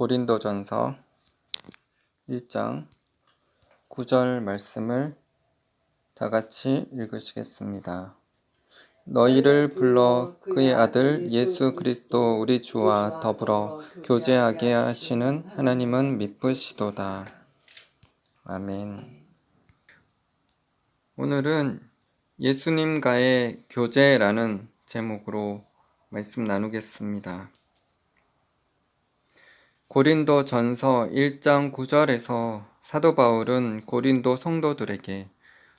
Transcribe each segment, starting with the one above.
고린도전서 1장 9절 말씀을 다 같이 읽으시겠습니다. 너희를 불러 그의 아들 예수 그리스도 우리 주와 더불어 교제하게 하시는 하나님은 미쁘시도다. 아멘. 오늘은 예수님과의 교제라는 제목으로 말씀 나누겠습니다. 고린도 전서 1장 9절에서 사도 바울은 고린도 성도들에게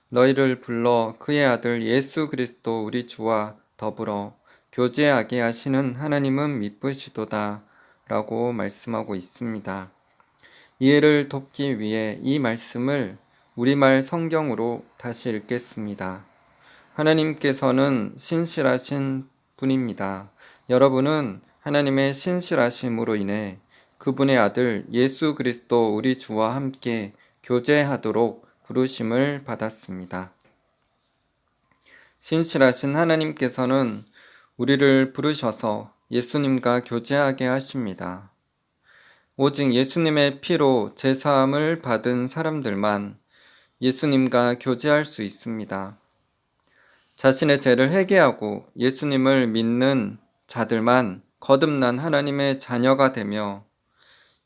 너희를 불러 그의 아들 예수 그리스도 우리 주와 더불어 교제하게 하시는 하나님은 미쁘시도다 라고 말씀하고 있습니다. 이해를 돕기 위해 이 말씀을 우리말 성경으로 다시 읽겠습니다. 하나님께서는 신실하신 분입니다. 여러분은 하나님의 신실하심으로 인해 그분의 아들 예수 그리스도 우리 주와 함께 교제하도록 부르심을 받았습니다. 신실하신 하나님께서는 우리를 부르셔서 예수님과 교제하게 하십니다. 오직 예수님의 피로 제사함을 받은 사람들만 예수님과 교제할 수 있습니다. 자신의 죄를 회개하고 예수님을 믿는 자들만 거듭난 하나님의 자녀가 되며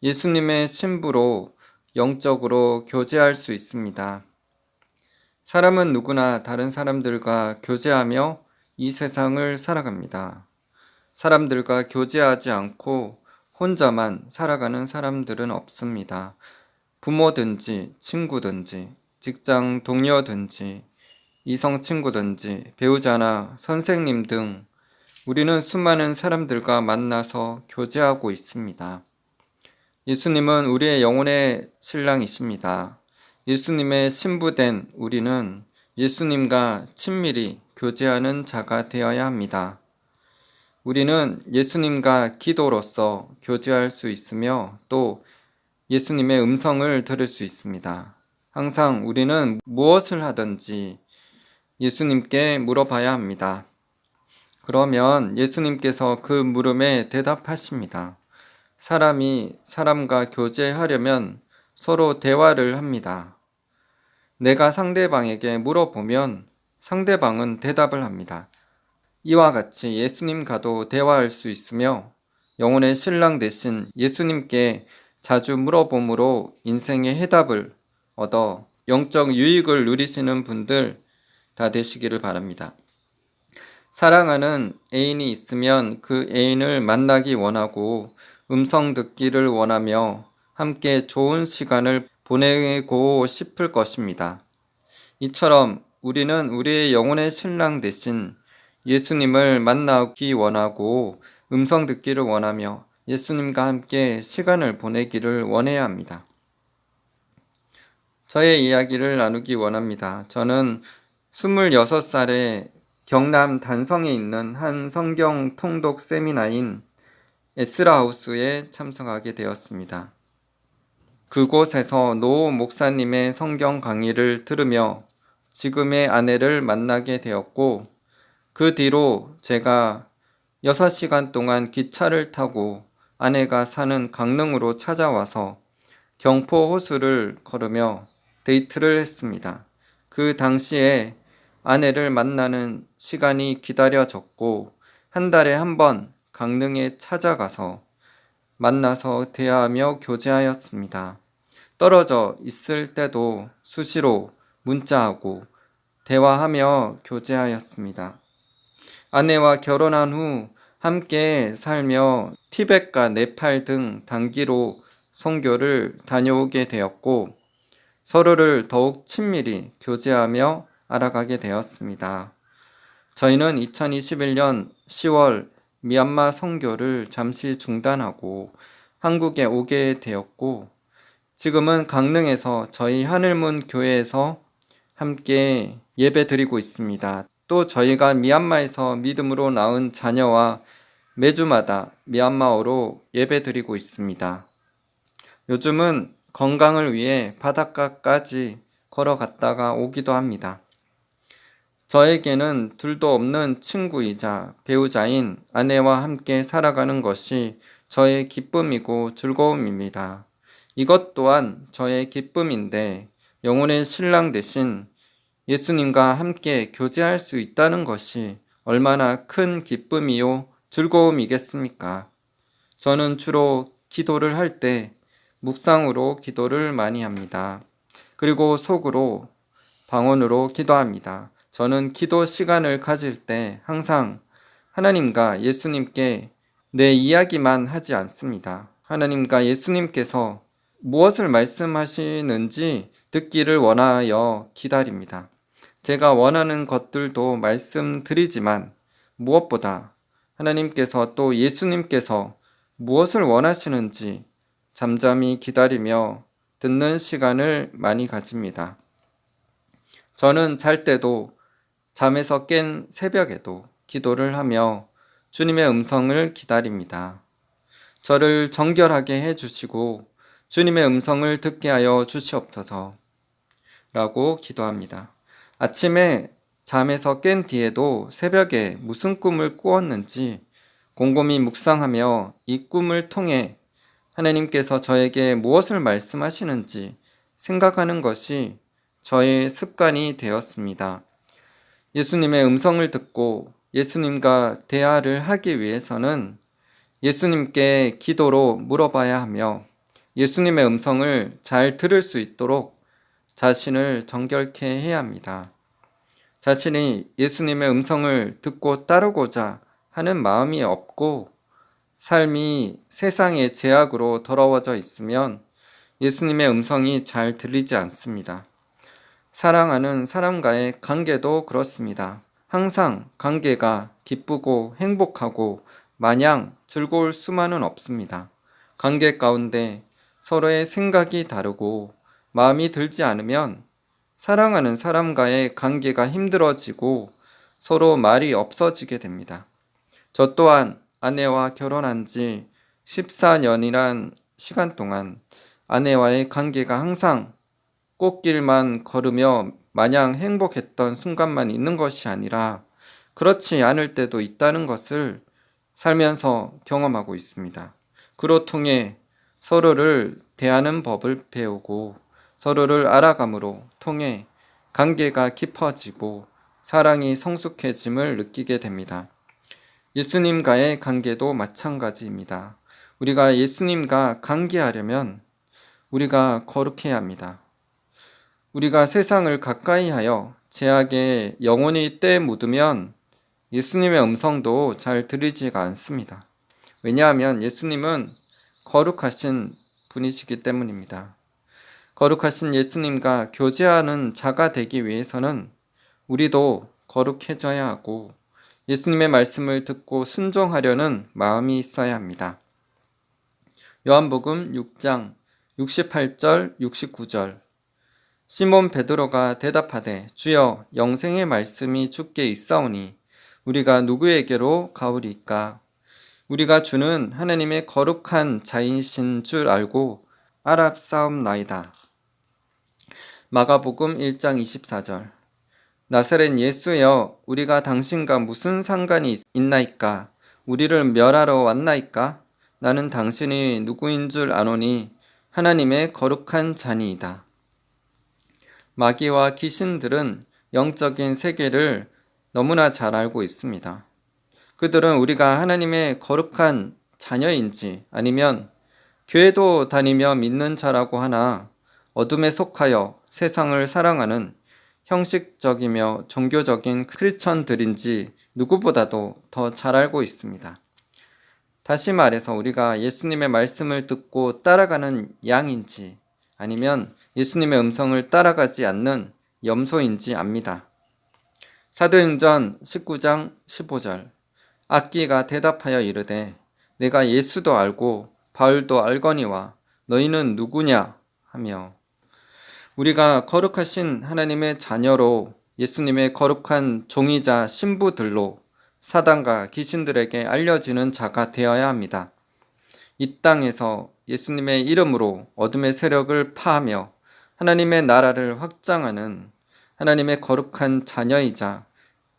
예수님의 신부로 영적으로 교제할 수 있습니다. 사람은 누구나 다른 사람들과 교제하며 이 세상을 살아갑니다. 사람들과 교제하지 않고 혼자만 살아가는 사람들은 없습니다. 부모든지 친구든지 직장 동료든지 이성 친구든지 배우자나 선생님 등 우리는 수많은 사람들과 만나서 교제하고 있습니다. 예수님은 우리의 영혼의 신랑이십니다. 예수님의 신부된 우리는 예수님과 친밀히 교제하는 자가 되어야 합니다. 우리는 예수님과 기도로서 교제할 수 있으며 또 예수님의 음성을 들을 수 있습니다. 항상 우리는 무엇을 하든지 예수님께 물어봐야 합니다. 그러면 예수님께서 그 물음에 대답하십니다. 사람이 사람과 교제하려면 서로 대화를 합니다. 내가 상대방에게 물어보면 상대방은 대답을 합니다. 이와 같이 예수님과도 대화할 수 있으며 영혼의 신랑 되신 예수님께 자주 물어봄으로 인생의 해답을 얻어 영적 유익을 누리시는 분들 다 되시기를 바랍니다. 사랑하는 애인이 있으면 그 애인을 만나기 원하고 음성 듣기를 원하며 함께 좋은 시간을 보내고 싶을 것입니다. 이처럼 우리는 우리의 영혼의 신랑 되신 예수님을 만나기 원하고 음성 듣기를 원하며 예수님과 함께 시간을 보내기를 원해야 합니다. 저의 이야기를 나누기 원합니다. 저는 26살에 경남 단성에 있는 한 성경 통독 세미나인 에스라하우스에 참석하게 되었습니다. 그곳에서 노 목사님의 성경 강의를 들으며 지금의 아내를 만나게 되었고 그 뒤로 제가 6시간 동안 기차를 타고 아내가 사는 강릉으로 찾아와서 경포 호수를 걸으며 데이트를 했습니다. 그 당시에 아내를 만나는 시간이 기다려졌고 한 달에 한 번 강릉에 찾아가서 만나서 대화하며 교제하였습니다. 떨어져 있을 때도 수시로 문자하고 대화하며 교제하였습니다. 아내와 결혼한 후 함께 살며 티벳과 네팔 등 단기로 선교를 다녀오게 되었고 서로를 더욱 친밀히 교제하며 알아가게 되었습니다. 저희는 2021년 10월 미얀마 선교를 잠시 중단하고 한국에 오게 되었고 지금은 강릉에서 저희 하늘문 교회에서 함께 예배 드리고 있습니다. 또 저희가 미얀마에서 믿음으로 낳은 자녀와 매주마다 미얀마어로 예배 드리고 있습니다. 요즘은 건강을 위해 바닷가까지 걸어갔다가 오기도 합니다. 저에게는 둘도 없는 친구이자 배우자인 아내와 함께 살아가는 것이 저의 기쁨이고 즐거움입니다. 이것 또한 저의 기쁨인데 영혼의 신랑 대신 예수님과 함께 교제할 수 있다는 것이 얼마나 큰 기쁨이요 즐거움이겠습니까? 저는 주로 기도를 할 때 묵상으로 기도를 많이 합니다. 그리고 속으로 방언으로 기도합니다. 저는 기도 시간을 가질 때 항상 하나님과 예수님께 내 이야기만 하지 않습니다. 하나님과 예수님께서 무엇을 말씀하시는지 듣기를 원하여 기다립니다. 제가 원하는 것들도 말씀드리지만 무엇보다 하나님께서 또 예수님께서 무엇을 원하시는지 잠잠히 기다리며 듣는 시간을 많이 가집니다. 저는 잘 때도 잠에서 깬 새벽에도 기도를 하며 주님의 음성을 기다립니다. 저를 정결하게 해주시고 주님의 음성을 듣게 하여 주시옵소서 라고 기도합니다. 아침에 잠에서 깬 뒤에도 새벽에 무슨 꿈을 꾸었는지 곰곰이 묵상하며 이 꿈을 통해 하나님께서 저에게 무엇을 말씀하시는지 생각하는 것이 저의 습관이 되었습니다. 예수님의 음성을 듣고 예수님과 대화를 하기 위해서는 예수님께 기도로 물어봐야 하며 예수님의 음성을 잘 들을 수 있도록 자신을 정결케 해야 합니다. 자신이 예수님의 음성을 듣고 따르고자 하는 마음이 없고 삶이 세상의 제약으로 더러워져 있으면 예수님의 음성이 잘 들리지 않습니다. 사랑하는 사람과의 관계도 그렇습니다. 항상 관계가 기쁘고 행복하고 마냥 즐거울 수만은 없습니다. 관계 가운데 서로의 생각이 다르고 마음이 들지 않으면 사랑하는 사람과의 관계가 힘들어지고 서로 말이 없어지게 됩니다. 저 또한 아내와 결혼한 지 14년이란 시간 동안 아내와의 관계가 항상 꽃길만 걸으며 마냥 행복했던 순간만 있는 것이 아니라 그렇지 않을 때도 있다는 것을 살면서 경험하고 있습니다. 그로 통해 서로를 대하는 법을 배우고 서로를 알아감으로 통해 관계가 깊어지고 사랑이 성숙해짐을 느끼게 됩니다. 예수님과의 관계도 마찬가지입니다. 우리가 예수님과 관계하려면 우리가 거룩해야 합니다. 우리가 세상을 가까이 하여 죄악에 영혼이 때 묻으면 예수님의 음성도 잘 들리지가 않습니다. 왜냐하면 예수님은 거룩하신 분이시기 때문입니다. 거룩하신 예수님과 교제하는 자가 되기 위해서는 우리도 거룩해져야 하고 예수님의 말씀을 듣고 순종하려는 마음이 있어야 합니다. 요한복음 6장 68절 69절 시몬 베드로가 대답하되 주여 영생의 말씀이 주께 있사오니 우리가 누구에게로 가오리이까? 우리가 주는 하나님의 거룩한 자이신 줄 알고 알았사옵나이다. 마가복음 1장 24절 나사렛 예수여 우리가 당신과 무슨 상관이 있나이까? 우리를 멸하러 왔나이까? 나는 당신이 누구인 줄 아노니 하나님의 거룩한 자니이다. 마귀와 귀신들은 영적인 세계를 너무나 잘 알고 있습니다. 그들은 우리가 하나님의 거룩한 자녀인지 아니면 교회도 다니며 믿는 자라고 하나 어둠에 속하여 세상을 사랑하는 형식적이며 종교적인 크리스천들인지 누구보다도 더 잘 알고 있습니다. 다시 말해서 우리가 예수님의 말씀을 듣고 따라가는 양인지 아니면 예수님의 음성을 따라가지 않는 염소인지 압니다. 사도행전 19장 15절 악기가 대답하여 이르되 내가 예수도 알고 바울도 알거니와 너희는 누구냐 하며 우리가 거룩하신 하나님의 자녀로 예수님의 거룩한 종이자 신부들로 사단과 귀신들에게 알려지는 자가 되어야 합니다. 이 땅에서 예수님의 이름으로 어둠의 세력을 파하며 하나님의 나라를 확장하는 하나님의 거룩한 자녀이자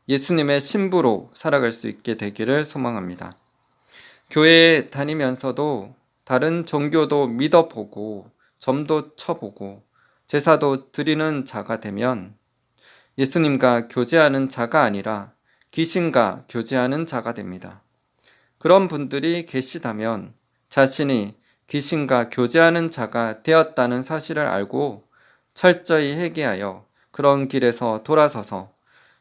예수님의 신부로 살아갈 수 있게 되기를 소망합니다. 교회에 다니면서도 다른 종교도 믿어보고 점도 쳐보고 제사도 드리는 자가 되면 예수님과 교제하는 자가 아니라 귀신과 교제하는 자가 됩니다. 그런 분들이 계시다면 자신이 귀신과 교제하는 자가 되었다는 사실을 알고 철저히 회개하여 그런 길에서 돌아서서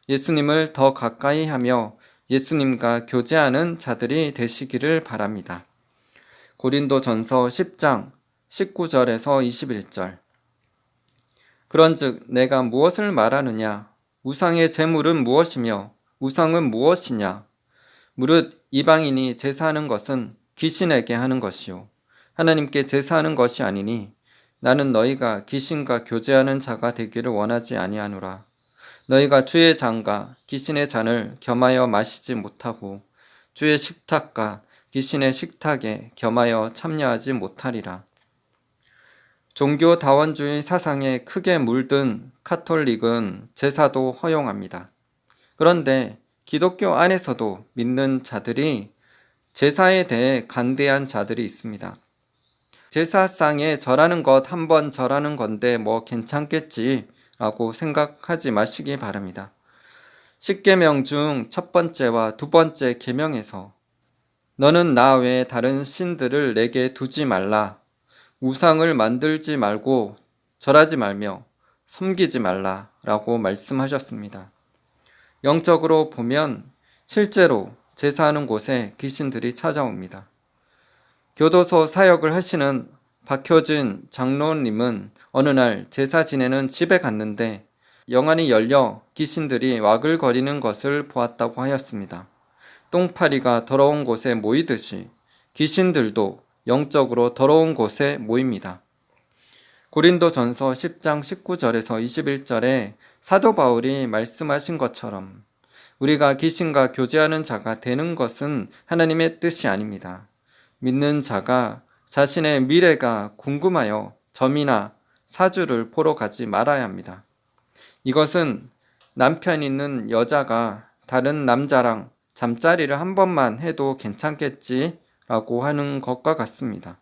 예수님을 더 가까이 하며 예수님과 교제하는 자들이 되시기를 바랍니다. 고린도전서 10장 19절에서 21절. 그런즉 내가 무엇을 말하느냐? 우상의 제물은 무엇이며 우상은 무엇이냐? 무릇 이방인이 제사하는 것은 귀신에게 하는 것이요 하나님께 제사하는 것이 아니니 나는 너희가 귀신과 교제하는 자가 되기를 원하지 아니하노라. 너희가 주의 잔과 귀신의 잔을 겸하여 마시지 못하고 주의 식탁과 귀신의 식탁에 겸하여 참여하지 못하리라. 종교 다원주의 사상에 크게 물든 카톨릭은 제사도 허용합니다. 그런데 기독교 안에서도 믿는 자들이 제사에 대해 간대한 자들이 있습니다. 제사상에 절하는 것 한 번 절하는 건데 뭐 괜찮겠지 라고 생각하지 마시기 바랍니다. 10계명 중 첫 번째와 두 번째 계명에서 너는 나 외에 다른 신들을 내게 두지 말라, 우상을 만들지 말고 절하지 말며 섬기지 말라 라고 말씀하셨습니다. 영적으로 보면 실제로 제사하는 곳에 귀신들이 찾아옵니다. 교도소 사역을 하시는 박효진 장로님은 어느 날 제사 지내는 집에 갔는데 영안이 열려 귀신들이 와글거리는 것을 보았다고 하였습니다. 똥파리가 더러운 곳에 모이듯이 귀신들도 영적으로 더러운 곳에 모입니다. 고린도전서 10장 19절에서 21절에 사도 바울이 말씀하신 것처럼 우리가 귀신과 교제하는 자가 되는 것은 하나님의 뜻이 아닙니다. 믿는 자가 자신의 미래가 궁금하여 점이나 사주를 보러 가지 말아야 합니다. 이것은 남편 있는 여자가 다른 남자랑 잠자리를 한 번만 해도 괜찮겠지 라고 하는 것과 같습니다.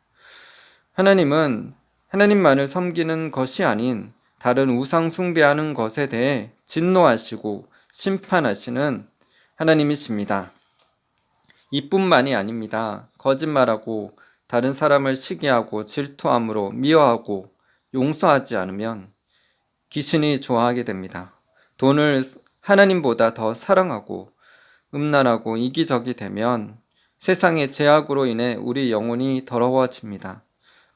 하나님은 하나님만을 섬기는 것이 아닌 다른 우상 숭배하는 것에 대해 진노하시고 심판하시는 하나님이십니다. 이뿐만이 아닙니다. 거짓말하고 다른 사람을 시기하고 질투함으로 미워하고 용서하지 않으면 귀신이 좋아하게 됩니다. 돈을 하나님보다 더 사랑하고 음란하고 이기적이 되면 세상의 제약으로 인해 우리 영혼이 더러워집니다.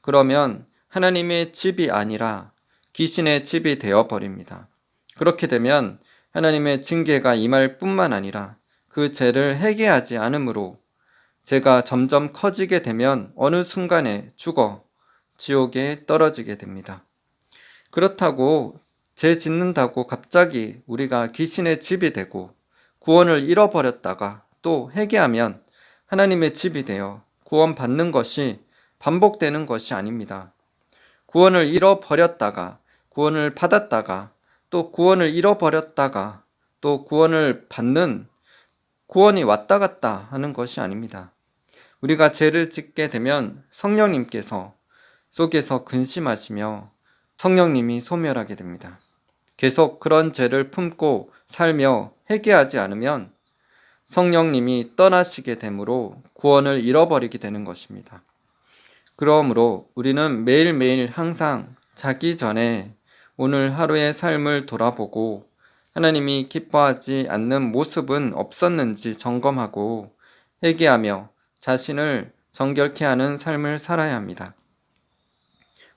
그러면 하나님의 집이 아니라 귀신의 집이 되어버립니다. 그렇게 되면 하나님의 징계가 임할 뿐만 아니라 그 죄를 회개하지 않으므로 죄가 점점 커지게 되면 어느 순간에 죽어 지옥에 떨어지게 됩니다. 그렇다고 죄 짓는다고 갑자기 우리가 귀신의 집이 되고 구원을 잃어버렸다가 또 회개하면 하나님의 집이 되어 구원받는 것이 반복되는 것이 아닙니다. 구원을 잃어버렸다가 구원을 받았다가 또 구원을 잃어버렸다가 또 구원을 받는 구원이 왔다 갔다 하는 것이 아닙니다. 우리가 죄를 짓게 되면 성령님께서 속에서 근심하시며 성령님이 소멸하게 됩니다. 계속 그런 죄를 품고 살며 회개하지 않으면 성령님이 떠나시게 되므로 구원을 잃어버리게 되는 것입니다. 그러므로 우리는 매일매일 항상 자기 전에 오늘 하루의 삶을 돌아보고 하나님이 기뻐하지 않는 모습은 없었는지 점검하고 회개하며 자신을 정결케 하는 삶을 살아야 합니다.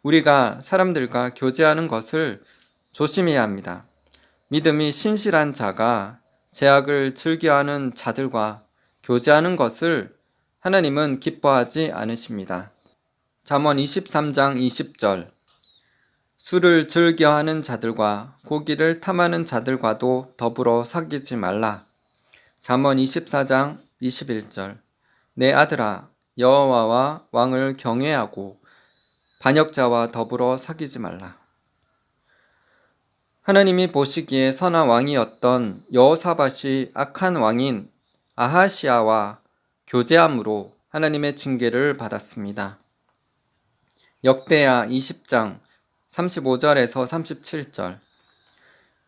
우리가 사람들과 교제하는 것을 조심해야 합니다. 믿음이 신실한 자가 죄악을 즐겨하는 자들과 교제하는 것을 하나님은 기뻐하지 않으십니다. 잠언 23장 20절. 술을 즐겨하는 자들과 고기를 탐하는 자들과도 더불어 사귀지 말라. 잠언 24장 21절. 내 아들아, 여호와와 왕을 경외하고 반역자와 더불어 사귀지 말라. 하나님이 보시기에 선한 왕이었던 여호사밧이 악한 왕인 아하시아와 교제함으로 하나님의 징계를 받았습니다. 역대하 20장 35절에서 37절.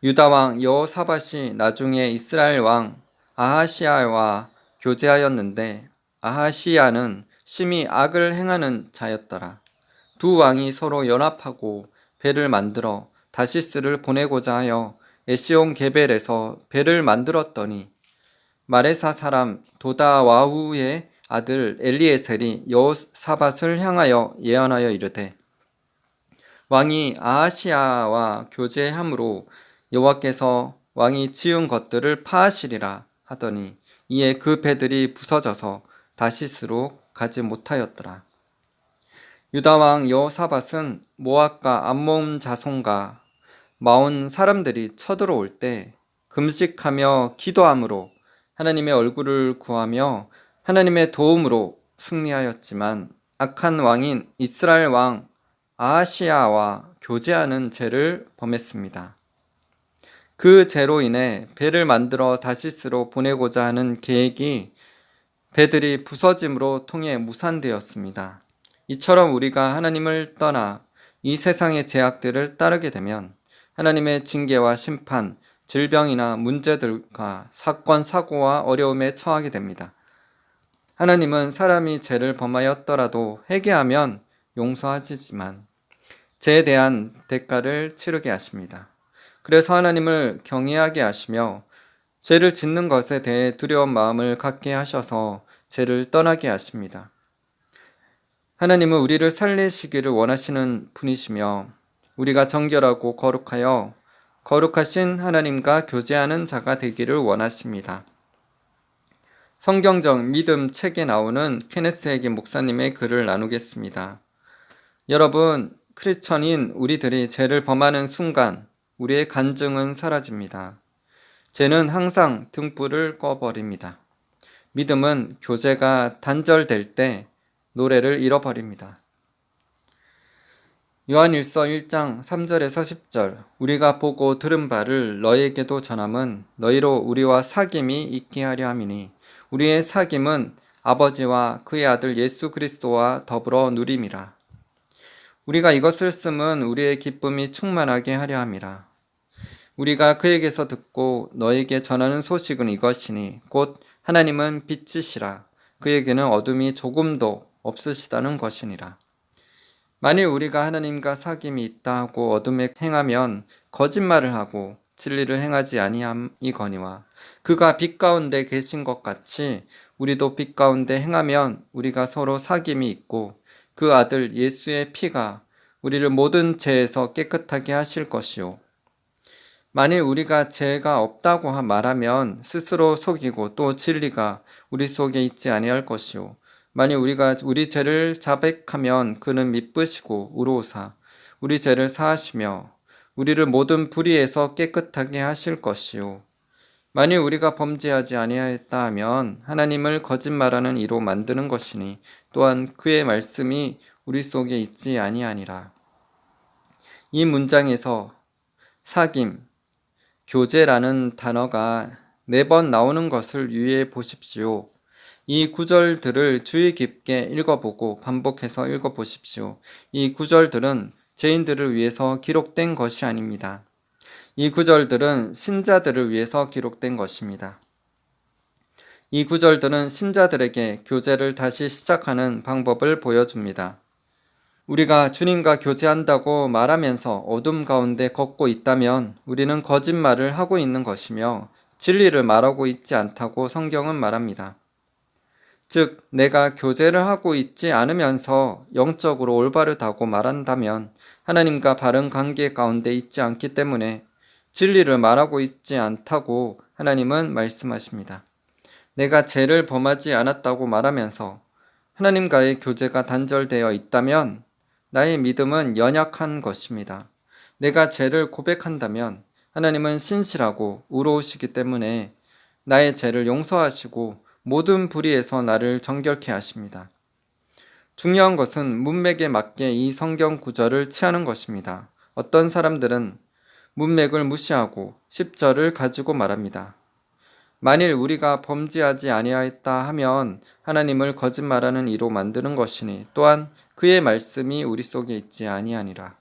유다 왕 여호사밧이 나중에 이스라엘 왕 아하시아와 교제하였는데 아하시아는 심히 악을 행하는 자였더라. 두 왕이 서로 연합하고 배를 만들어 다시스를 보내고자 하여 에시온 게벨에서 배를 만들었더니 마레사 사람 도다와후의 아들 엘리에셀이 여호사밧을 향하여 예언하여 이르되 왕이 아하시아와 교제함으로 여호와께서 왕이 지은 것들을 파하시리라 하더니 이에 그 배들이 부서져서 다시스로 가지 못하였더라. 유다 왕 여호사밧은 모압과 암몬 자손과 마온 사람들이 쳐들어올 때 금식하며 기도함으로 하나님의 얼굴을 구하며 하나님의 도움으로 승리하였지만 악한 왕인 이스라엘 왕 아하시아와 교제하는 죄를 범했습니다. 그 죄로 인해 배를 만들어 다시스로 보내고자 하는 계획이 배들이 부서짐으로 통해 무산되었습니다. 이처럼 우리가 하나님을 떠나 이 세상의 제약들을 따르게 되면 하나님의 징계와 심판, 질병이나 문제들과 사건, 사고와 어려움에 처하게 됩니다. 하나님은 사람이 죄를 범하였더라도 회개하면 용서하시지만 죄에 대한 대가를 치르게 하십니다. 그래서 하나님을 경외하게 하시며 죄를 짓는 것에 대해 두려운 마음을 갖게 하셔서 죄를 떠나게 하십니다. 하나님은 우리를 살리시기를 원하시는 분이시며 우리가 정결하고 거룩하여 거룩하신 하나님과 교제하는 자가 되기를 원하십니다. 성경적 믿음 책에 나오는 케네스 해긴 목사님의 글을 나누겠습니다. 여러분, 크리스천인 우리들이 죄를 범하는 순간 우리의 간증은 사라집니다. 죄는 항상 등불을 꺼버립니다. 믿음은 교제가 단절될 때 노래를 잃어버립니다. 요한일서 1장 3절에서 10절. 우리가 보고 들은 바를 너희에게도 전함은 너희로 우리와 사귐이 있게 하려 함이니 우리의 사귐은 아버지와 그의 아들 예수 그리스도와 더불어 누림이라. 우리가 이것을 쓰면 우리의 기쁨이 충만하게 하려 함이라. 우리가 그에게서 듣고 너에게 전하는 소식은 이것이니 곧 하나님은 빛이시라. 그에게는 어둠이 조금도 없으시다는 것이니라. 만일 우리가 하나님과 사귐이 있다 하고 어둠에 행하면 거짓말을 하고 진리를 행하지 아니함이거니와 그가 빛 가운데 계신 것 같이 우리도 빛 가운데 행하면 우리가 서로 사귐이 있고 그 아들 예수의 피가 우리를 모든 죄에서 깨끗하게 하실 것이요. 만일 우리가 죄가 없다고 말하면 스스로 속이고 또 진리가 우리 속에 있지 아니할 것이요. 만일 우리가 우리 죄를 자백하면 그는 미쁘시고 의로우사 우리 죄를 사하시며 우리를 모든 불의에서 깨끗하게 하실 것이요. 만일 우리가 범죄하지 아니하였다 하면 하나님을 거짓말하는 이로 만드는 것이니 또한 그의 말씀이 우리 속에 있지 아니하니라. 이 문장에서 사귐, 교제라는 단어가 4번 나오는 것을 유의해 보십시오. 이 구절들을 주의 깊게 읽어보고 반복해서 읽어보십시오. 이 구절들은 죄인들을 위해서 기록된 것이 아닙니다. 이 구절들은 신자들을 위해서 기록된 것입니다. 이 구절들은 신자들에게 교제를 다시 시작하는 방법을 보여줍니다. 우리가 주님과 교제한다고 말하면서 어둠 가운데 걷고 있다면 우리는 거짓말을 하고 있는 것이며 진리를 말하고 있지 않다고 성경은 말합니다. 즉, 내가 교제를 하고 있지 않으면서 영적으로 올바르다고 말한다면 하나님과 바른 관계 가운데 있지 않기 때문에 진리를 말하고 있지 않다고 하나님은 말씀하십니다. 내가 죄를 범하지 않았다고 말하면서 하나님과의 교제가 단절되어 있다면 나의 믿음은 연약한 것입니다. 내가 죄를 고백한다면 하나님은 신실하고 의로우시기 때문에 나의 죄를 용서하시고 모든 불의에서 나를 정결케 하십니다. 중요한 것은 문맥에 맞게 이 성경 구절을 취하는 것입니다. 어떤 사람들은 문맥을 무시하고 10절을 가지고 말합니다. 만일 우리가 범죄하지 아니하였다 하면 하나님을 거짓말하는 이로 만드는 것이니 또한 그의 말씀이 우리 속에 있지 아니하니라.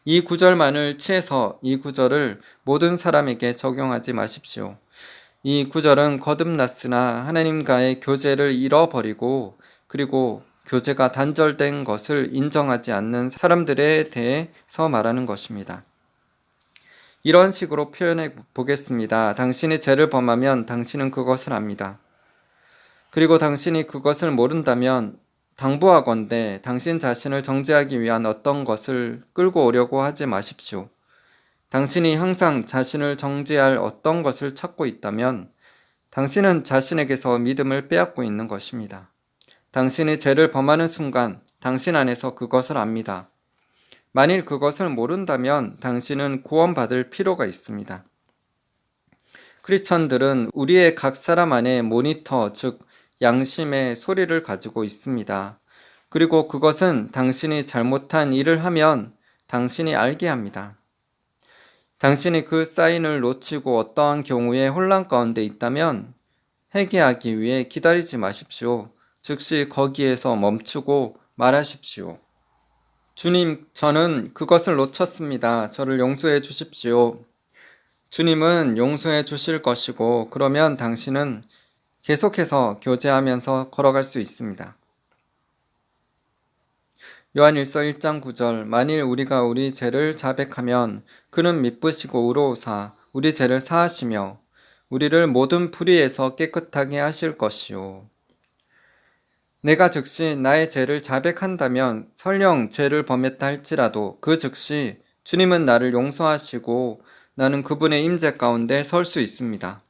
이 구절만을 취해서 이 구절을 모든 사람에게 적용하지 마십시오. 이 구절은 거듭났으나 하나님과의 교제를 잃어버리고 그리고 교제가 단절된 것을 인정하지 않는 사람들에 대해서 말하는 것입니다. 이런 식으로 표현해 보겠습니다. 당신이 죄를 범하면 당신은 그것을 압니다. 그리고 당신이 그것을 모른다면 당부하건대 당신 자신을 정죄하기 위한 어떤 것을 끌고 오려고 하지 마십시오. 당신이 항상 자신을 정죄할 어떤 것을 찾고 있다면 당신은 자신에게서 믿음을 빼앗고 있는 것입니다. 당신이 죄를 범하는 순간 당신 안에서 그것을 압니다. 만일 그것을 모른다면 당신은 구원받을 필요가 있습니다. 크리스천들은 우리의 각 사람 안에 모니터, 즉 양심의 소리를 가지고 있습니다. 그리고 그것은 당신이 잘못한 일을 하면 당신이 알게 합니다. 당신이 그 사인을 놓치고 어떠한 경우에 혼란 가운데 있다면 회개하기 위해 기다리지 마십시오. 즉시 거기에서 멈추고 말하십시오. 주님, 저는 그것을 놓쳤습니다. 저를 용서해 주십시오. 주님은 용서해 주실 것이고 그러면 당신은 계속해서 교제하면서 걸어갈 수 있습니다. 요한일서 1장 9절 만일 우리가 우리 죄를 자백하면 그는 미쁘시고 의로우사 우리 죄를 사하시며 우리를 모든 불의에서 깨끗하게 하실 것이요. 내가 즉시 나의 죄를 자백한다면 설령 죄를 범했다 할지라도 그 즉시 주님은 나를 용서하시고 나는 그분의 임재 가운데 설 수 있습니다.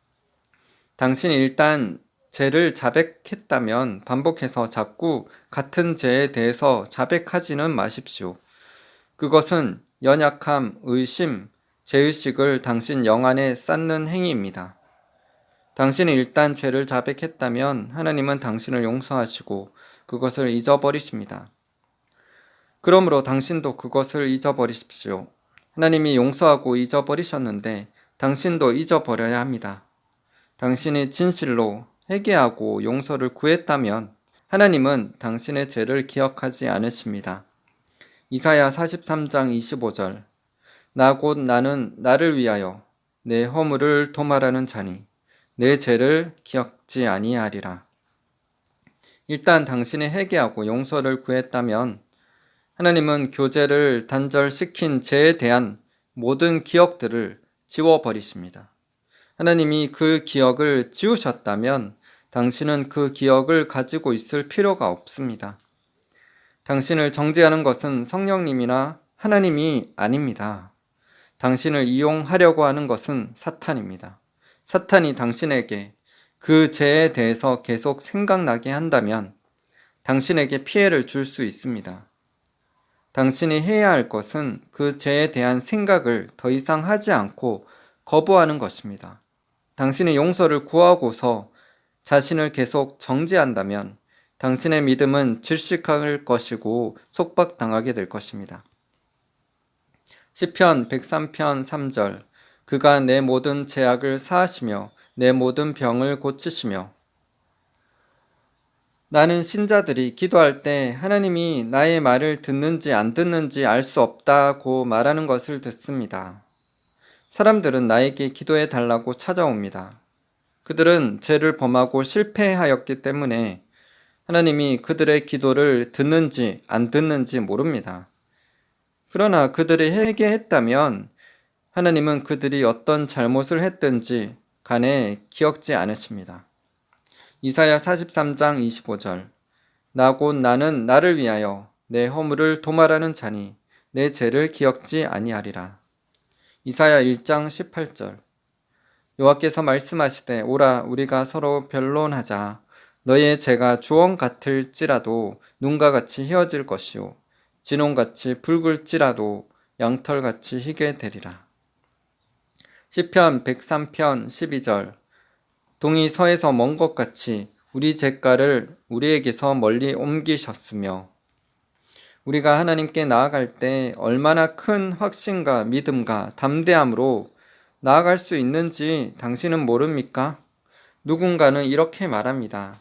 당신이 일단 죄를 자백했다면 반복해서 자꾸 같은 죄에 대해서 자백하지는 마십시오. 그것은 연약함, 의심, 죄의식을 당신 영 안에 쌓는 행위입니다. 당신이 일단 죄를 자백했다면 하나님은 당신을 용서하시고 그것을 잊어버리십니다. 그러므로 당신도 그것을 잊어버리십시오. 하나님이 용서하고 잊어버리셨는데 당신도 잊어버려야 합니다. 당신이 진실로 회개하고 용서를 구했다면 하나님은 당신의 죄를 기억하지 않으십니다. 이사야 43장 25절 나 곧 나는 나를 위하여 내 허물을 도말하는 자니 내 죄를 기억지 아니하리라. 일단 당신이 회개하고 용서를 구했다면 하나님은 교제를 단절시킨 죄에 대한 모든 기억들을 지워버리십니다. 하나님이 그 기억을 지우셨다면 당신은 그 기억을 가지고 있을 필요가 없습니다. 당신을 정죄하는 것은 성령님이나 하나님이 아닙니다. 당신을 이용하려고 하는 것은 사탄입니다. 사탄이 당신에게 그 죄에 대해서 계속 생각나게 한다면 당신에게 피해를 줄 수 있습니다. 당신이 해야 할 것은 그 죄에 대한 생각을 더 이상 하지 않고 거부하는 것입니다. 당신이 용서를 구하고서 자신을 계속 정죄한다면 당신의 믿음은 질식할 것이고 속박당하게 될 것입니다. 시편 103편 3절 그가 내 모든 죄악을 사하시며 내 모든 병을 고치시며 나는 신자들이 기도할 때 하나님이 나의 말을 듣는지 안 듣는지 알 수 없다고 말하는 것을 듣습니다. 사람들은 나에게 기도해 달라고 찾아옵니다. 그들은 죄를 범하고 실패하였기 때문에 하나님이 그들의 기도를 듣는지 안 듣는지 모릅니다. 그러나 그들이 회개했다면 하나님은 그들이 어떤 잘못을 했든지 간에 기억지 않으십니다. 이사야 43장 25절 나 곧 나는 나를 위하여 내 허물을 도말하는 자니 내 죄를 기억지 아니하리라. 이사야 1장 18절 여호와께서 말씀하시되 오라 우리가 서로 변론하자 너의 죄가 주홍 같을지라도 눈과 같이 희어질 것이요 진홍같이 붉을지라도 양털같이 희게 되리라. 시편 103편 12절 동이 서에서 먼 것 같이 우리 죄가를 우리에게서 멀리 옮기셨으며 우리가 하나님께 나아갈 때 얼마나 큰 확신과 믿음과 담대함으로 나아갈 수 있는지 당신은 모릅니까? 누군가는 이렇게 말합니다.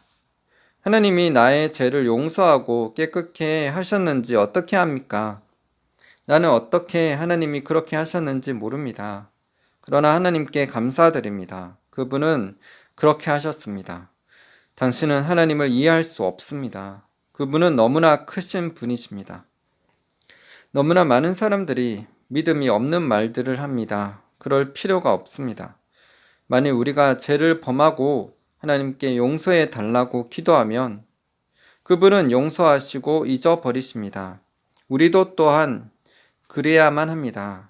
하나님이 나의 죄를 용서하고 깨끗게 하셨는지 어떻게 합니까? 나는 어떻게 하나님이 그렇게 하셨는지 모릅니다. 그러나 하나님께 감사드립니다. 그분은 그렇게 하셨습니다. 당신은 하나님을 이해할 수 없습니다. 그분은 너무나 크신 분이십니다. 너무나 많은 사람들이 믿음이 없는 말들을 합니다. 그럴 필요가 없습니다. 만일 우리가 죄를 범하고 하나님께 용서해 달라고 기도하면 그분은 용서하시고 잊어버리십니다. 우리도 또한 그래야만 합니다.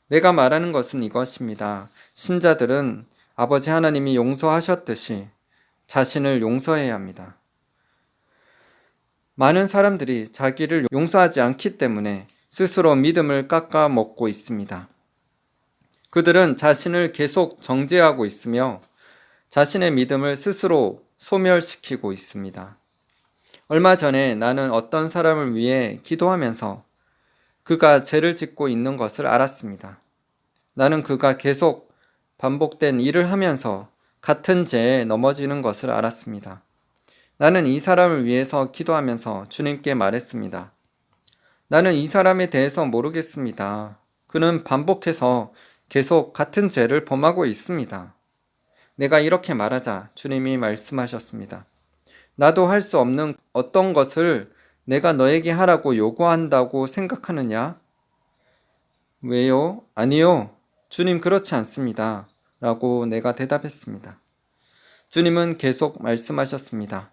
내가 말하는 것은 이것입니다. 신자들은 아버지 하나님이 용서하셨듯이 자신을 용서해야 합니다. 많은 사람들이 자기를 용서하지 않기 때문에 스스로 믿음을 깎아먹고 있습니다. 그들은 자신을 계속 정죄하고 있으며 자신의 믿음을 스스로 소멸시키고 있습니다. 얼마 전에 나는 어떤 사람을 위해 기도하면서 그가 죄를 짓고 있는 것을 알았습니다. 나는 그가 계속 반복된 일을 하면서 같은 죄에 넘어지는 것을 알았습니다. 나는 이 사람을 위해서 기도하면서 주님께 말했습니다. 나는 이 사람에 대해서 모르겠습니다. 그는 반복해서 계속 같은 죄를 범하고 있습니다. 내가 이렇게 말하자 주님이 말씀하셨습니다. 나도 할 수 없는 어떤 것을 내가 너에게 하라고 요구한다고 생각하느냐? 왜요? 아니요. 주님 그렇지 않습니다. 라고 내가 대답했습니다. 주님은 계속 말씀하셨습니다.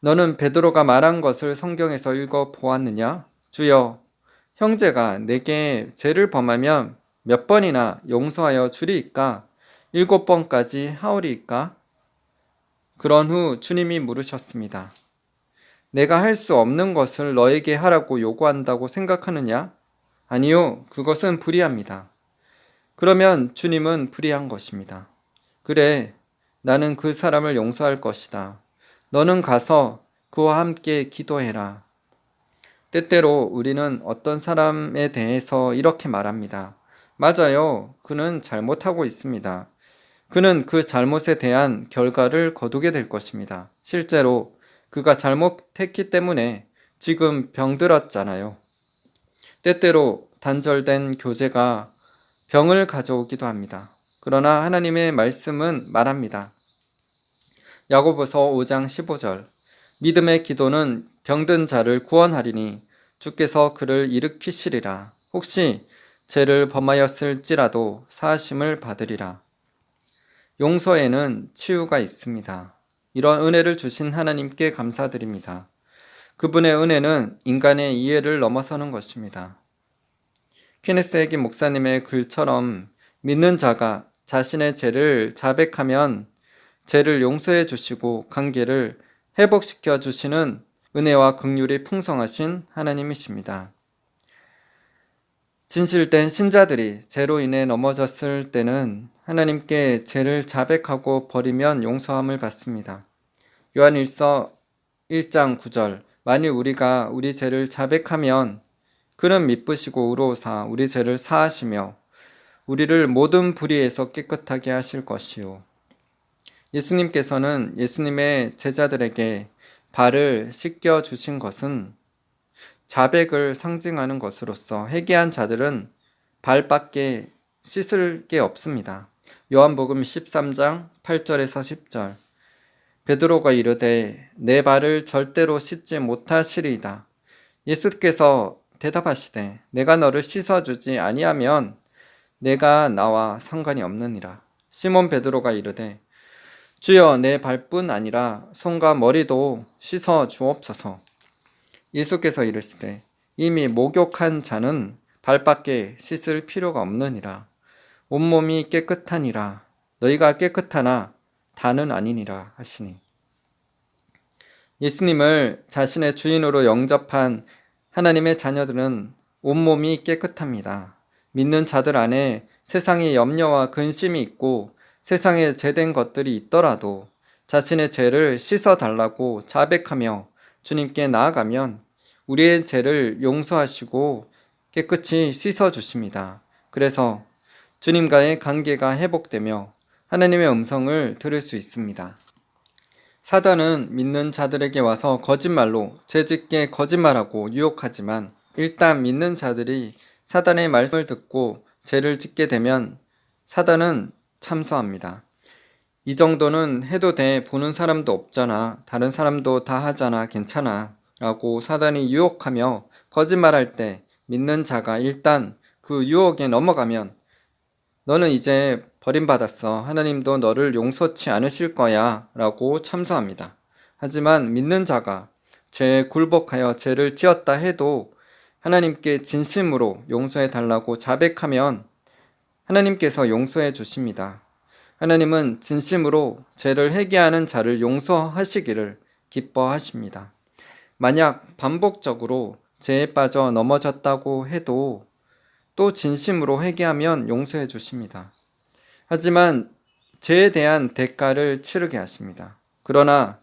너는 베드로가 말한 것을 성경에서 읽어 보았느냐? 주여, 형제가 내게 죄를 범하면 몇 번이나 용서하여 주리이까? 7번까지 하오리이까? 그런 후 주님이 물으셨습니다. 내가 할 수 없는 것을 너에게 하라고 요구한다고 생각하느냐? 아니요, 그것은 불의합니다. 그러면 주님은 불의한 것입니다. 그래, 나는 그 사람을 용서할 것이다. 너는 가서 그와 함께 기도해라. 때때로 우리는 어떤 사람에 대해서 이렇게 말합니다. 맞아요. 그는 잘못하고 있습니다. 그는 그 잘못에 대한 결과를 거두게 될 것입니다. 실제로 그가 잘못했기 때문에 지금 병들었잖아요. 때때로 단절된 교제가 병을 가져오기도 합니다. 그러나 하나님의 말씀은 말합니다. 야고보서 5장 15절 믿음의 기도는 병든 자를 구원하리니 주께서 그를 일으키시리라. 혹시 죄를 범하였을지라도 사하심을 받으리라. 용서에는 치유가 있습니다. 이런 은혜를 주신 하나님께 감사드립니다. 그분의 은혜는 인간의 이해를 넘어서는 것입니다. 케네스 해긴 목사님의 글처럼 믿는 자가 자신의 죄를 자백하면 죄를 용서해 주시고 관계를 회복시켜 주시는 은혜와 긍휼이 풍성하신 하나님이십니다. 진실된 신자들이 죄로 인해 넘어졌을 때는 하나님께 죄를 자백하고 버리면 용서함을 받습니다. 요한일서 1장 9절 만일 우리가 우리 죄를 자백하면 그는 미쁘시고 의로우사 우리 죄를 사하시며 우리를 모든 불의에서 깨끗하게 하실 것이요. 예수님께서는 예수님의 제자들에게 발을 씻겨 주신 것은 자백을 상징하는 것으로서 회개한 자들은 발밖에 씻을 게 없습니다. 요한복음 13장 8절에서 10절 베드로가 이르되 내 발을 절대로 씻지 못하시리이다. 예수께서 대답하시되 내가 너를 씻어주지 아니하면 내가 나와 상관이 없느니라. 시몬 베드로가 이르되 주여 내 발뿐 아니라 손과 머리도 씻어 주옵소서. 예수께서 이르시되 이미 목욕한 자는 발밖에 씻을 필요가 없느니라. 온몸이 깨끗하니라. 너희가 깨끗하나 다는 아니니라 하시니. 예수님을 자신의 주인으로 영접한 하나님의 자녀들은 온몸이 깨끗합니다. 믿는 자들 안에 세상의 염려와 근심이 있고 세상에 죄된 것들이 있더라도 자신의 죄를 씻어달라고 자백하며 주님께 나아가면 우리의 죄를 용서하시고 깨끗이 씻어주십니다. 그래서 주님과의 관계가 회복되며 하나님의 음성을 들을 수 있습니다. 사단은 믿는 자들에게 와서 거짓말로 죄짓게 거짓말하고 유혹하지만 일단 믿는 자들이 사단의 말씀을 듣고 죄를 짓게 되면 사단은 참소합니다. 이 정도는 해도 돼. 보는 사람도 없잖아. 다른 사람도 다 하잖아. 괜찮아. 라고 사단이 유혹하며 거짓말할 때 믿는 자가 일단 그 유혹에 넘어가면 너는 이제 버림받았어. 하나님도 너를 용서치 않으실 거야. 라고 참소합니다. 하지만 믿는 자가 죄에 굴복하여 죄를 지었다 해도 하나님께 진심으로 용서해 달라고 자백하면 하나님께서 용서해 주십니다. 하나님은 진심으로 죄를 회개하는 자를 용서하시기를 기뻐하십니다. 만약 반복적으로 죄에 빠져 넘어졌다고 해도 또 진심으로 회개하면 용서해 주십니다. 하지만 죄에 대한 대가를 치르게 하십니다. 그러나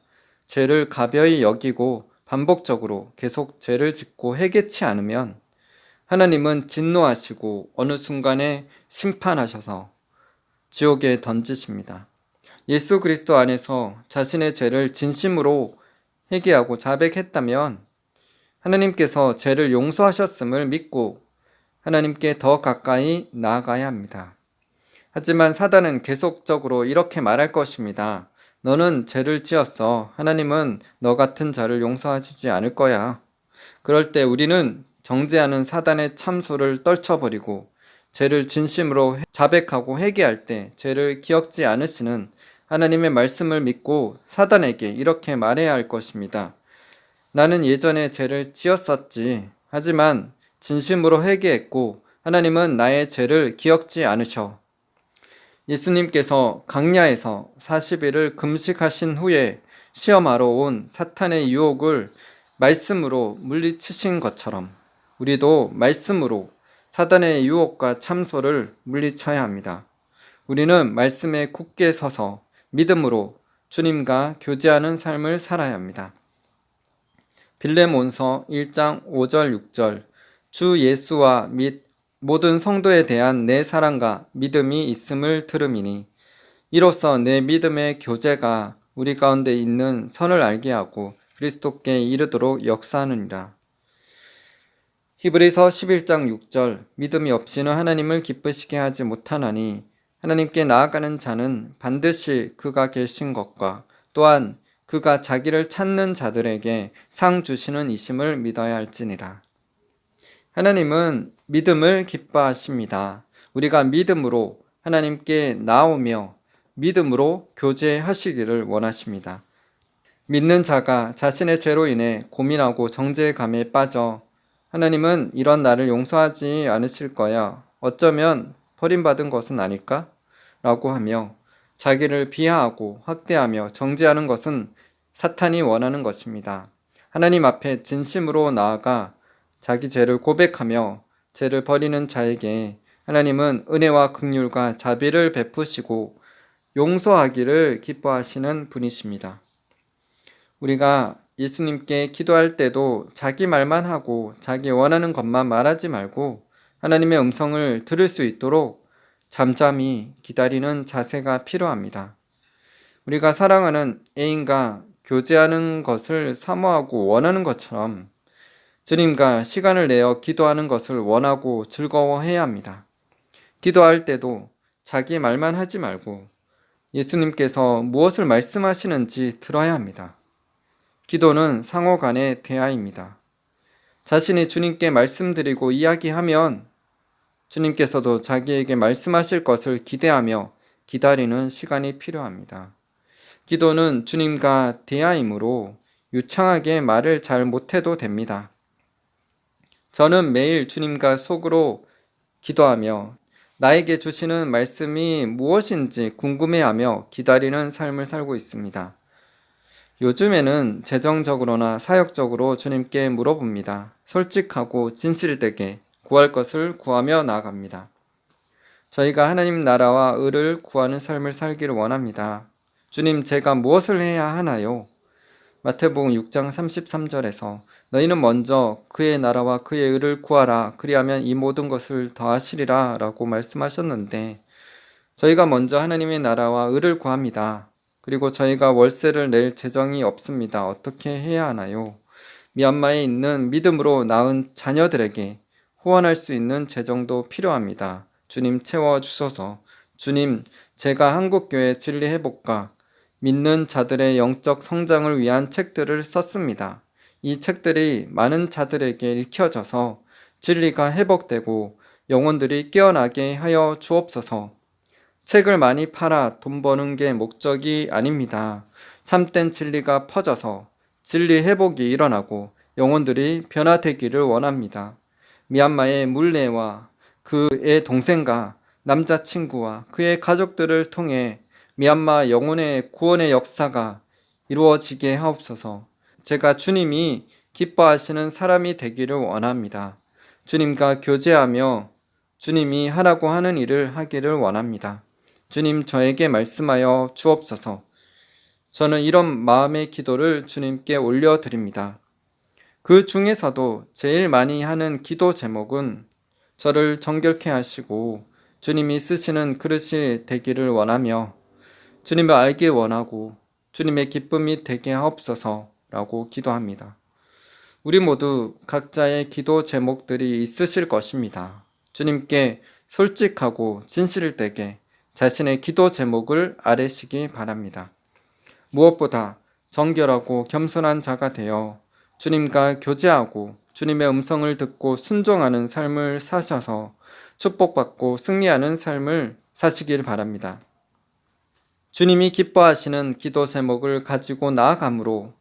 죄를 가벼이 여기고 반복적으로 계속 죄를 짓고 회개치 않으면 하나님은 진노하시고 어느 순간에 심판하셔서 지옥에 던지십니다. 예수 그리스도 안에서 자신의 죄를 진심으로 회개하고 자백했다면 하나님께서 죄를 용서하셨음을 믿고 하나님께 더 가까이 나아가야 합니다. 하지만 사단은 계속적으로 이렇게 말할 것입니다. 너는 죄를 지었어. 하나님은 너 같은 자를 용서하시지 않을 거야. 그럴 때 우리는 정죄하는 사단의 참소를 떨쳐버리고 죄를 진심으로 자백하고 회개할 때 죄를 기억지 않으시는 하나님의 말씀을 믿고 사단에게 이렇게 말해야 할 것입니다. 나는 예전에 죄를 지었었지. 하지만 진심으로 회개했고 하나님은 나의 죄를 기억지 않으셔. 예수님께서 강야에서 40일을 금식하신 후에 시험하러 온 사탄의 유혹을 말씀으로 물리치신 것처럼 우리도 말씀으로 사단의 유혹과 참소를 물리쳐야 합니다. 우리는 말씀에 굳게 서서 믿음으로 주님과 교제하는 삶을 살아야 합니다. 빌레몬서 1장 5절 6절 주 예수와 및 모든 성도에 대한 내 사랑과 믿음이 있음을 들음이니 이로써 내 믿음의 교제가 우리 가운데 있는 선을 알게 하고 그리스도께 이르도록 역사하느니라. 히브리서 11장 6절 믿음이 없이는 하나님을 기쁘시게 하지 못하나니 하나님께 나아가는 자는 반드시 그가 계신 것과 또한 그가 자기를 찾는 자들에게 상 주시는 이심을 믿어야 할지니라. 하나님은 믿음을 기뻐하십니다. 우리가 믿음으로 하나님께 나오며 믿음으로 교제하시기를 원하십니다. 믿는 자가 자신의 죄로 인해 고민하고 정죄감에 빠져 하나님은 이런 나를 용서하지 않으실 거야. 어쩌면 버림받은 것은 아닐까? 라고 하며 자기를 비하하고 학대하며 정죄하는 것은 사탄이 원하는 것입니다. 하나님 앞에 진심으로 나아가 자기 죄를 고백하며 죄를 버리는 자에게 하나님은 은혜와 긍휼과 자비를 베푸시고 용서하기를 기뻐하시는 분이십니다. 우리가 예수님께 기도할 때도 자기 말만 하고 자기 원하는 것만 말하지 말고 하나님의 음성을 들을 수 있도록 잠잠히 기다리는 자세가 필요합니다. 우리가 사랑하는 애인과 교제하는 것을 사모하고 원하는 것처럼 주님과 시간을 내어 기도하는 것을 원하고 즐거워해야 합니다. 기도할 때도 자기 말만 하지 말고 예수님께서 무엇을 말씀하시는지 들어야 합니다. 기도는 상호 간의 대화입니다. 자신이 주님께 말씀드리고 이야기하면 주님께서도 자기에게 말씀하실 것을 기대하며 기다리는 시간이 필요합니다. 기도는 주님과 대화이므로 유창하게 말을 잘 못해도 됩니다. 저는 매일 주님과 속으로 기도하며 나에게 주시는 말씀이 무엇인지 궁금해하며 기다리는 삶을 살고 있습니다. 요즘에는 재정적으로나 사역적으로 주님께 물어봅니다. 솔직하고 진실되게 구할 것을 구하며 나아갑니다. 저희가 하나님 나라와 의를 구하는 삶을 살기를 원합니다. 주님, 제가 무엇을 해야 하나요? 마태복음 6장 33절에서 너희는 먼저 그의 나라와 그의 의를 구하라. 그리하면 이 모든 것을 더하시리라 라고 말씀하셨는데, 저희가 먼저 하나님의 나라와 의를 구합니다. 그리고 저희가 월세를 낼 재정이 없습니다. 어떻게 해야 하나요? 미얀마에 있는 믿음으로 낳은 자녀들에게 후원할 수 있는 재정도 필요합니다. 주님 채워주소서. 주님, 제가 한국교회 진리회복과 믿는 자들의 영적 성장을 위한 책들을 썼습니다. 이 책들이 많은 자들에게 읽혀져서 진리가 회복되고 영혼들이 깨어나게 하여 주옵소서. 책을 많이 팔아 돈 버는 게 목적이 아닙니다. 참된 진리가 퍼져서 진리 회복이 일어나고 영혼들이 변화되기를 원합니다. 미얀마의 물레와 그의 동생과 남자친구와 그의 가족들을 통해 미얀마 영혼의 구원의 역사가 이루어지게 하옵소서. 제가 주님이 기뻐하시는 사람이 되기를 원합니다. 주님과 교제하며 주님이 하라고 하는 일을 하기를 원합니다. 주님, 저에게 말씀하여 주옵소서. 저는 이런 마음의 기도를 주님께 올려드립니다. 그 중에서도 제일 많이 하는 기도 제목은 저를 정결케 하시고 주님이 쓰시는 그릇이 되기를 원하며 주님을 알기 원하고 주님의 기쁨이 되게 하옵소서라고 기도합니다. 우리 모두 각자의 기도 제목들이 있으실 것입니다. 주님께 솔직하고 진실되게 자신의 기도 제목을 아뢰시기 바랍니다. 무엇보다 정결하고 겸손한 자가 되어 주님과 교제하고 주님의 음성을 듣고 순종하는 삶을 사셔서 축복받고 승리하는 삶을 사시길 바랍니다. 주님이 기뻐하시는 기도 제목을 가지고 나아가므로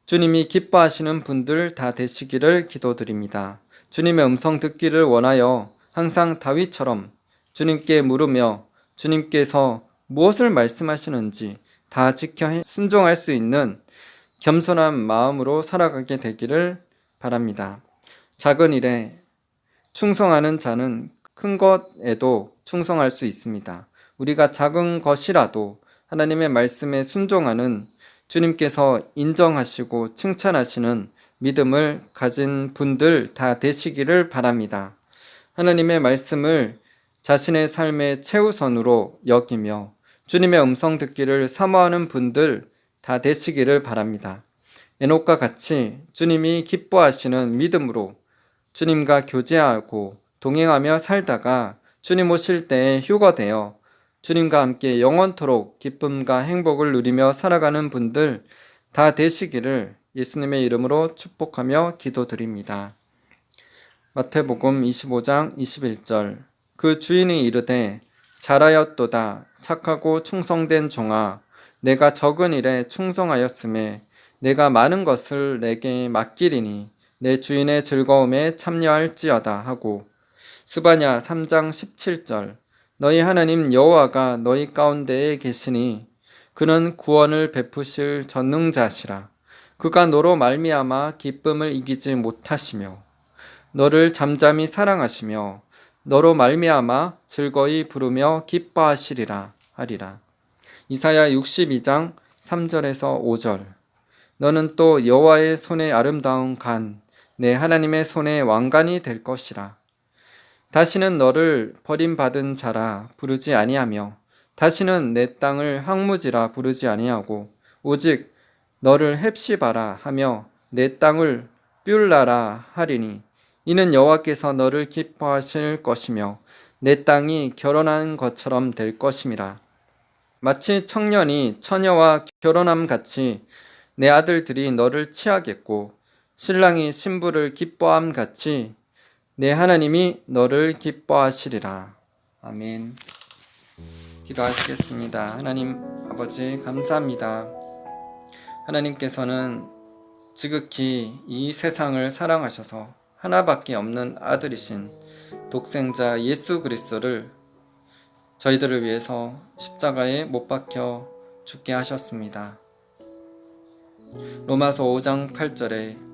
주님이 기뻐하시는 분들 다 되시기를 기도드립니다. 주님의 음성 듣기를 원하여 항상 다윗처럼 주님께 물으며 주님께서 무엇을 말씀하시는지 다 지켜 순종할 수 있는 겸손한 마음으로 살아가게 되기를 바랍니다. 작은 일에 충성하는 자는 큰 것에도 충성할 수 있습니다. 우리가 작은 것이라도 하나님의 말씀에 순종하는 주님께서 인정하시고 칭찬하시는 믿음을 가진 분들 다 되시기를 바랍니다. 하나님의 말씀을 자신의 삶의 최우선으로 여기며 주님의 음성 듣기를 사모하는 분들 다 되시기를 바랍니다. 에녹과 같이 주님이 기뻐하시는 믿음으로 주님과 교제하고 동행하며 살다가 주님 오실 때에 휴거되어 주님과 함께 영원토록 기쁨과 행복을 누리며 살아가는 분들 다 되시기를 예수님의 이름으로 축복하며 기도드립니다. 마태복음 25장 21절 그 주인이 이르되 잘하였도다 착하고 충성된 종아 내가 적은 일에 충성하였음에 내가 많은 것을 내게 맡기리니 내 주인의 즐거움에 참여할지어다 하고 스바냐 3장 17절 너희 하나님 여호와가 너희 가운데에 계시니 그는 구원을 베푸실 전능자시라. 그가 너로 말미암아 기쁨을 이기지 못하시며 너를 잠잠히 사랑하시며 너로 말미암아 즐거이 부르며 기뻐하시리라 하리라. 이사야 62장 3절에서 5절 너는 또 여호와의 손에 아름다운 간 내 하나님의 손에 왕관이 될 것이라. 다시는 너를 버림받은 자라 부르지 아니하며 다시는 내 땅을 황무지라 부르지 아니하고 오직 너를 헵시바라 하며 내 땅을 뷸라라 하리니 이는 여호와께서 너를 기뻐하실 것이며 내 땅이 결혼한 것처럼 될 것임이라. 마치 청년이 처녀와 결혼함 같이 내 아들들이 너를 취하겠고 신랑이 신부를 기뻐함 같이 내 하나님이 너를 기뻐하시리라. 아멘. 기도하시겠습니다. 하나님 아버지 감사합니다. 하나님께서는 지극히 이 세상을 사랑하셔서 하나밖에 없는 아들이신 독생자 예수 그리스도를 저희들을 위해서 십자가에 못 박혀 죽게 하셨습니다. 로마서 5장 8절에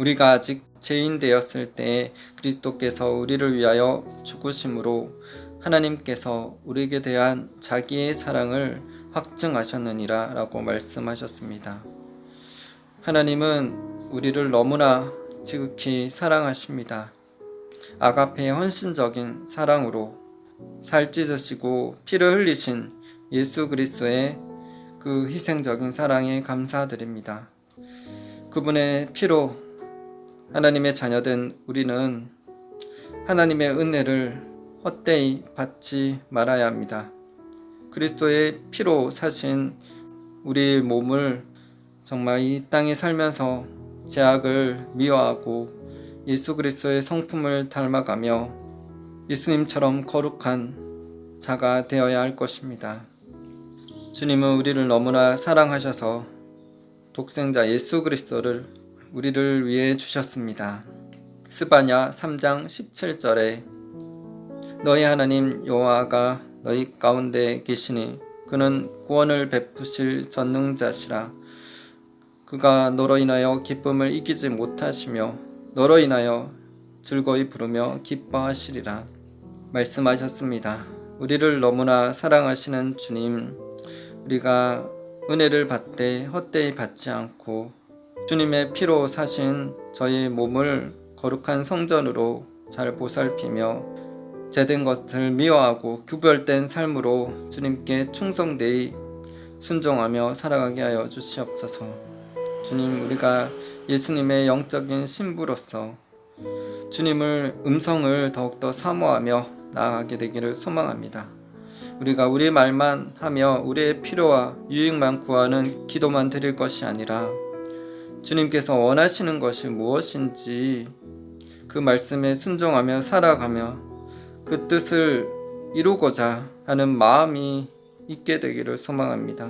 우리가 아직 죄인 되었을 때에 그리스도께서 우리를 위하여 죽으심으로 하나님께서 우리에게 대한 자기의 사랑을 확증하셨느니라 라고 말씀하셨습니다. 하나님은 우리를 너무나 지극히 사랑하십니다. 아가페의 헌신적인 사랑으로 살 찢으시고 피를 흘리신 예수 그리스도의 그 희생적인 사랑에 감사드립니다. 그분의 피로 하나님의 자녀된 우리는 하나님의 은혜를 헛되이 받지 말아야 합니다. 그리스도의 피로 사신 우리 몸을 정말 이 땅에 살면서 죄악을 미워하고 예수 그리스도의 성품을 닮아가며 예수님처럼 거룩한 자가 되어야 할 것입니다. 주님은 우리를 너무나 사랑하셔서 독생자 예수 그리스도를 우리를 위해 주셨습니다. 스바냐 3장 17절에 너희 하나님 여호와가 너희 가운데 계시니 그는 구원을 베푸실 전능자시라. 그가 너로 인하여 기쁨을 이기지 못하시며 너로 인하여 즐거이 부르며 기뻐하시리라 말씀하셨습니다. 우리를 너무나 사랑하시는 주님, 우리가 은혜를 받되 헛되이 받지 않고 주님의 피로 사신 저희 몸을 거룩한 성전으로 잘 보살피며 죄된 것을 미워하고 구별된 삶으로 주님께 충성되이 순종하며 살아가게 하여 주시옵소서. 주님, 우리가 예수님의 영적인 신부로서 주님을 음성을 더욱더 사모하며 나아가게 되기를 소망합니다. 우리가 우리 말만 하며 우리의 필요와 유익만 구하는 기도만 드릴 것이 아니라 주님께서 원하시는 것이 무엇인지 그 말씀에 순종하며 살아가며 그 뜻을 이루고자 하는 마음이 있게 되기를 소망합니다.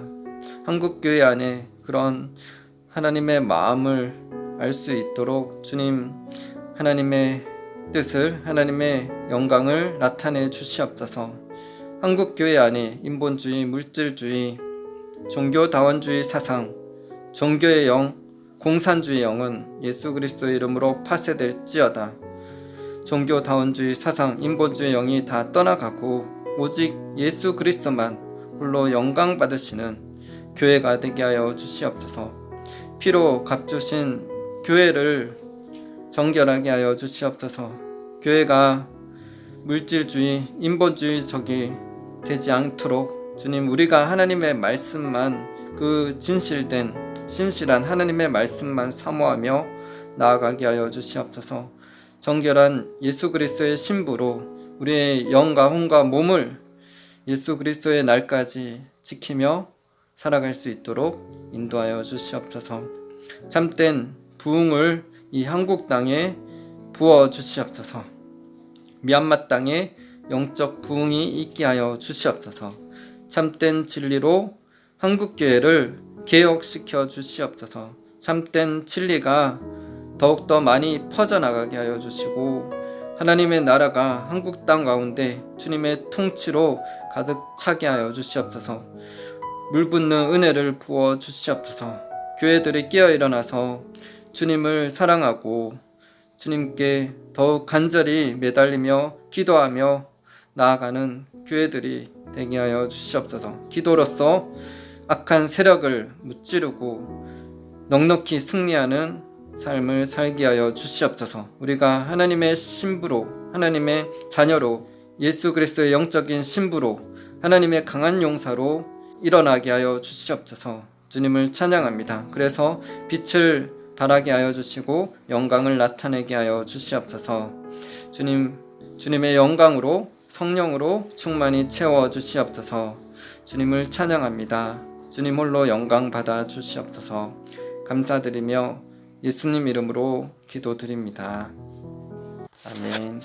한국교회 안에 그런 하나님의 마음을 알 수 있도록 주님, 하나님의 뜻을, 하나님의 영광을 나타내 주시옵소서. 한국교회 안에 인본주의, 물질주의, 종교다원주의 사상, 종교의 영, 공산주의 영은 예수 그리스도의 이름으로 파쇄될지어다. 종교다원주의 사상, 인본주의 영이 다 떠나가고 오직 예수 그리스도만 홀로 영광 받으시는 교회가 되게 하여 주시옵소서. 피로 값주신 교회를 정결하게 하여 주시옵소서. 교회가 물질주의, 인본주의적이 되지 않도록 주님, 우리가 하나님의 말씀만, 그 진실된 신실한 하나님의 말씀만 사모하며 나아가게 하여 주시옵소서. 정결한 예수 그리스도의 신부로 우리의 영과 혼과 몸을 예수 그리스도의 날까지 지키며 살아갈 수 있도록 인도하여 주시옵소서. 참된 부흥을 이 한국 땅에 부어 주시옵소서. 미얀마 땅에 영적 부흥이 있게 하여 주시옵소서. 참된 진리로 한국교회를 개혁시켜 주시옵소서. 참된 진리가 더욱더 많이 퍼져나가게 하여 주시고 하나님의 나라가 한국 땅 가운데 주님의 통치로 가득 차게 하여 주시옵소서. 물붓는 은혜를 부어 주시옵소서. 교회들이 깨어 일어나서 주님을 사랑하고 주님께 더욱 간절히 매달리며 기도하며 나아가는 교회들이 되게 하여 주시옵소서. 기도로서 악한 세력을 무찌르고 넉넉히 승리하는 삶을 살게 하여 주시옵소서. 우리가 하나님의 신부로, 하나님의 자녀로, 예수 그리스도의 영적인 신부로, 하나님의 강한 용사로 일어나게 하여 주시옵소서. 주님을 찬양합니다. 그래서 빛을 발하게 하여 주시고 영광을 나타내게 하여 주시옵소서. 주님의 영광으로, 성령으로 충만히 채워 주시옵소서. 주님을 찬양합니다. 주님 홀로 영광 받아 주시옵소서. 감사드리며 예수님 이름으로 기도드립니다. 아멘.